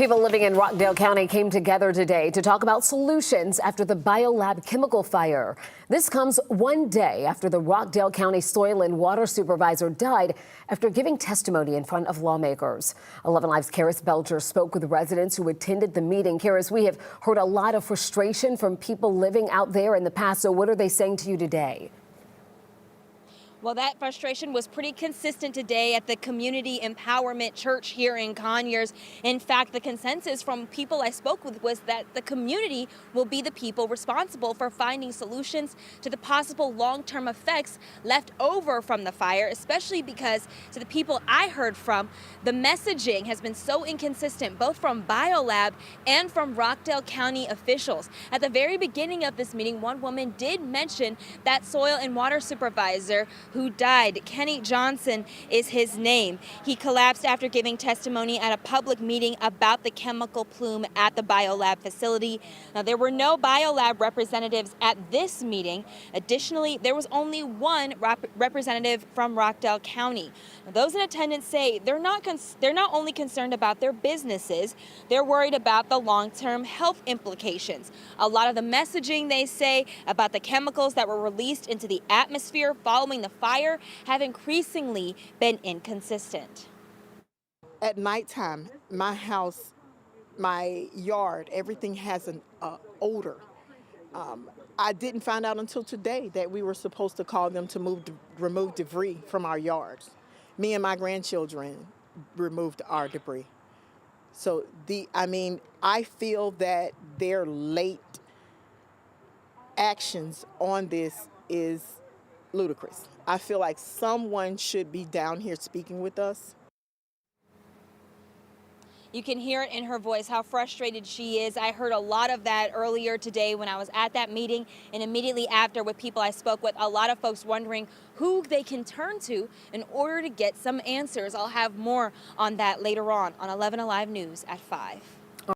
People living in Rockdale County came together today to talk about solutions after the biolab chemical fire. This comes one day after the Rockdale County Soil and Water Supervisor died after giving testimony in front of lawmakers. 11 Live's Karis Belcher spoke with residents who attended the meeting. Karis, we have heard a lot of frustration from people living out there in the past. So what are they saying to you today? Well, that frustration was pretty consistent today at the Community Empowerment Church here in Conyers. In fact, the consensus from people I spoke with was that the community will be the people responsible for finding solutions to the possible long-term effects left over from the fire, especially because, to the people I heard from, the messaging has been so inconsistent, both from BioLab and from Rockdale County officials. At the very beginning of this meeting, one woman did mention that soil and water supervisor who died. Kenny Johnson is his name. He collapsed after giving testimony at a public meeting about the chemical plume at the BioLab facility. Now, there were no BioLab representatives at this meeting. Additionally, there was only one representative from Rockdale County. Now, those in attendance say they're not only concerned about their businesses, they're worried about the long-term health implications. A lot of the messaging, they say, about the chemicals that were released into the atmosphere following the fire have increasingly been inconsistent. At nighttime, my house, my yard, everything has an odor. I didn't find out until today that we were supposed to call them to remove debris from our yards. Me and my grandchildren removed our debris. So I feel that their late actions on this is ludicrous. I feel like someone should be down here speaking with us. You can hear it in her voice how frustrated she is. I heard a lot of that earlier today when I was at that meeting, and immediately after with people I spoke with, a lot of folks wondering who they can turn to in order to get some answers. I'll have more on that later on 11 Alive News at 5.